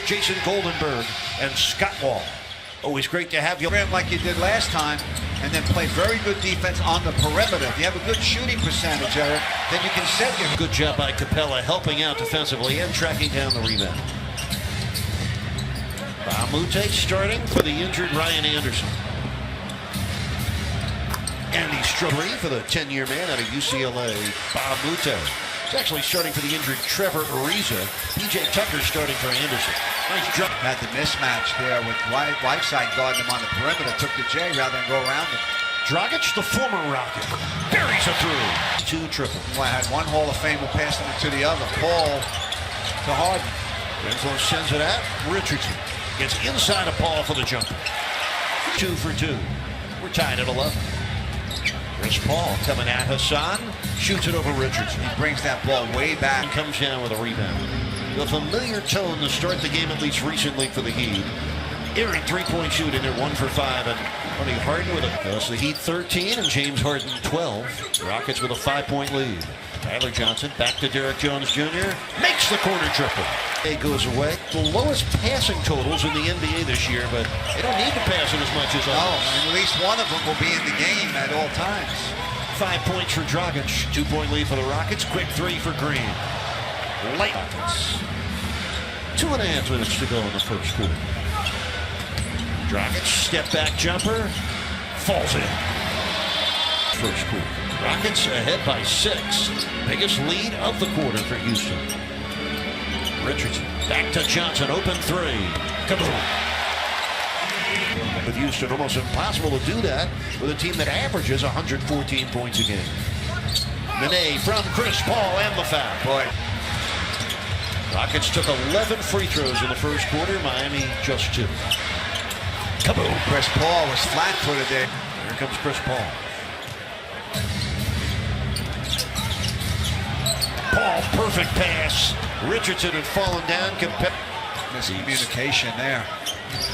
Jason Goldenberg and Scott Wall. Always great to have you. Like you did last time, and then play very good defense on the perimeter. If you have a good shooting percentage, Eric, then you can set your... Good job by Capella helping out defensively and tracking down the rebound. Bamute starting for the injured Ryan Anderson. And he's free for the 10-year man out of UCLA, Bamute. He's actually starting for the injured Trevor Ariza. P.J. Tucker starting for Anderson. Nice drop. Had the mismatch there with Whiteside guarding him on the perimeter. Took the J rather than go around him. Dragic, the former Rocket, buries it through. 2 triple. Well, I had one Hall of Famer passing it to the other. Paul to Harden. Winslow sends it out. Richardson gets inside of Paul for the jumper. 2 for 2. We're tied at 11. Chris Paul coming at Hassan, shoots it over Richardson. He brings that ball way back. And comes down with a rebound. The familiar tone to start the game, at least recently, for the Heat. Aaron 3-point shooting at 1 for 5, and Tony Harden with a... Thus the Heat 13 and James Harden 12. Rockets with a 5-point lead. Tyler Johnson back to Derek Jones Jr. Makes the corner triple. It goes away. The lowest passing totals in the NBA this year, but they don't need to pass it as much as others. And at least one of them will be in the game at all times. 5 points for Dragic. 2-point lead for the Rockets. Quick 3 for Green. Late Rockets. 2.5 minutes to go in the first quarter. Dragic, step back jumper, falls in. First quarter. Rockets ahead by 6. Biggest lead of the quarter for Houston. Richardson back to Johnson, open 3. Kaboom. With Houston, almost impossible to do that with a team that averages 114 points a game. Nene from Chris Paul and the foul. Boy. Rockets took 11 free throws in the first quarter. Miami just 2. Kaboom. Chris Paul was flat-footed there. Here comes Chris Paul. Paul, perfect pass. Richardson had fallen down. Miscommunication there.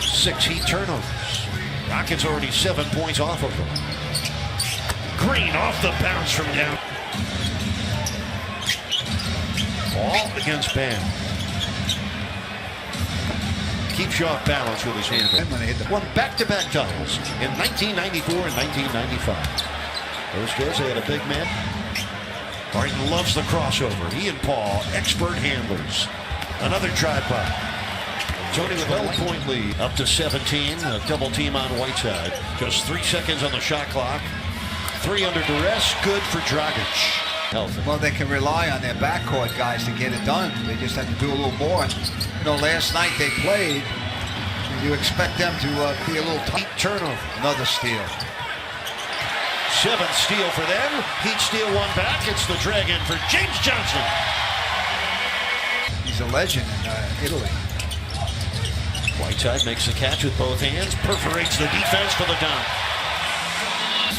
6 Heat turnovers. Rockets already 7 points off of them. Green off the bounce from down. Ball against Bam. Keeps you off balance with his hand. Won back-to-back titles in 1994 and 1995. Those guys, they had a big man. Harden loves the crossover. He and Paul, expert handlers. Another drive by. Tony with a 12-point lead. Up to 17. A double team on Whiteside. Just 3 seconds on the shot clock. 3 under duress. Good for Dragic. Healthy. Well, they can rely on their backcourt guys to get it done. They just have to do a little more. You know, last night they played. You expect them to be a little tight. Turnover. Another steal. 7th steal for them. Heat steal 1 back. It's the drag-in for James Johnson. He's a legend in Italy. Whiteside makes the catch with both hands. Perforates the defense for the dunk.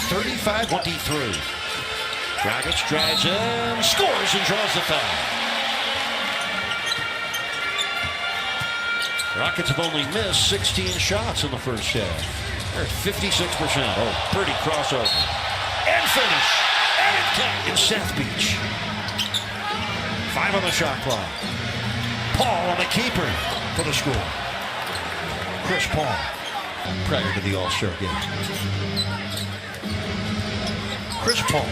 35-23. Dragic drives in, scores, and draws the foul. Rockets have only missed 16 shots in the first half. They're at 56%. Oh, pretty crossover. And finish. And count in South Beach. 5 on the shot clock. Paul on the keeper for the score. Chris Paul prior to the All-Star game. Chris Paul,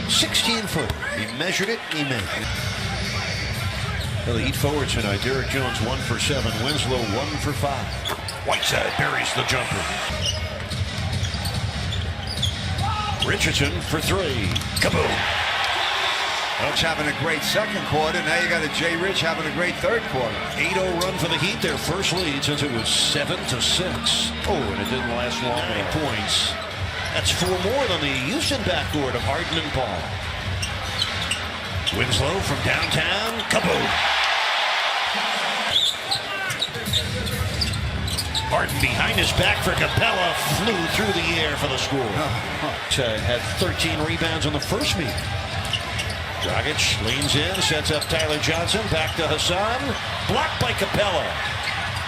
16 foot. He measured it, he made it. Well, the Heat forward tonight. Derek Jones 1 for 7. Winslow 1 for 5. Whiteside buries the jumper. Richardson for 3. Kaboom. Rich having a great second quarter. Now you got a Jay Rich having a great third quarter. 8-0 run for the Heat. Their first lead since it was 7-6. Oh, and it didn't last long. 9 points. That's 4 more than the Houston backcourt of Harden and Paul. Winslow from downtown. Kaboom. Harden behind his back for Capella. Flew through the air for the score. Had 13 rebounds in the first meeting. Dragic leans in, sets up Tyler Johnson. Back to Hassan. Blocked by Capella.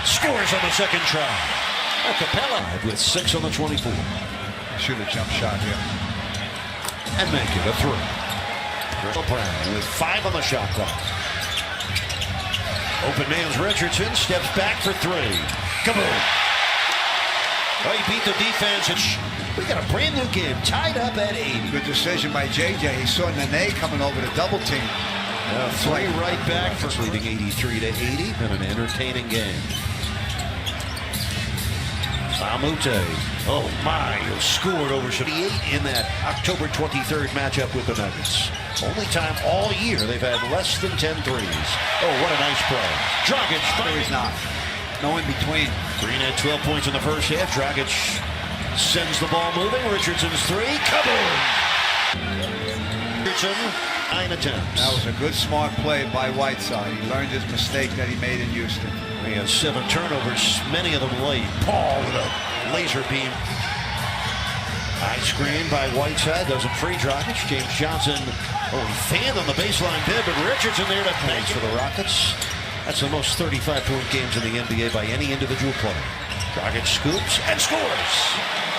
Scores on the second try. Capella with 6 on the 24. Shoot a jump shot here. And make it a 3. Brown with 5 on the shot clock. Open man's Richardson, steps back for three. Kaboom! Oh, he beat the defense, and we got a brand new game tied up at 80. Good decision by JJ. He saw Nene coming over to double team. Three right back for leading 83 to 80. Been an entertaining game. Samute, oh my, scored over 78 in that October 23rd matchup with the Nuggets. Only time all year they've had less than 10 threes. Oh, what a nice play. Dragic, No, he's not. No in between. Green had 12 points in the first half. Dragic sends the ball moving. Richardson's three. Kaboom! Richardson, 9 attempts. That was a good, smart play by Whiteside. He learned his mistake that he made in Houston. He has 7 turnovers, many of them late. Paul with a laser beam. High screen by Whiteside, doesn't free Dragic. James Johnson, he fanned on the baseline bid, but Richardson there to thanks for the Rockets. That's the most 35-point games in the NBA by any individual player. Dragic scoops and scores.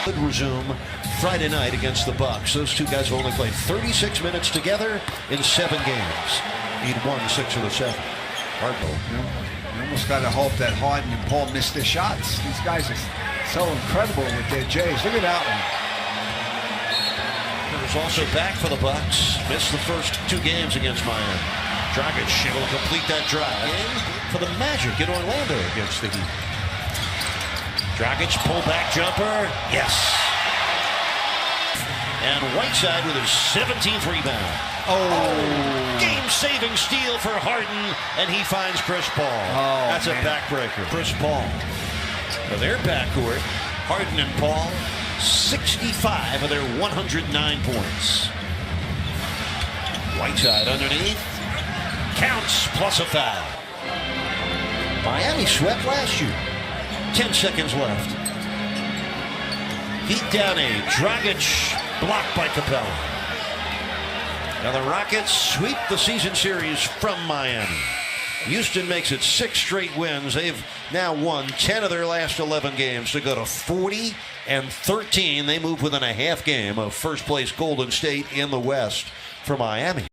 Would resume Friday night against the Bucks. Those two guys have only played 36 minutes together in 7 games. He'd won 6 of the 7. Hardball. You almost got to hope that Harden and Paul miss their shots. These guys are so incredible with their J's. Look at that one. There's also back for the Bucks. Missed the first 2 games against Miami. Dragic will complete that drive. For the Magic in Orlando against the Heat. Dragic pull back jumper. Yes. And Whiteside with his 17th rebound. Game-saving steal for Harden, and he finds Chris Paul. That's a backbreaker. Chris Paul. For their backcourt, Harden and Paul, 65 of their 109 points. Whiteside underneath. Counts plus a foul. Miami swept last year. 10 seconds left. Heat down 8. Dragic blocked by Capella. Now the Rockets sweep the season series from Miami. Houston makes it 6 straight wins. They've now won 10 of their last 11 games to go to 40-13. They move within a half game of first place Golden State in the West for Miami.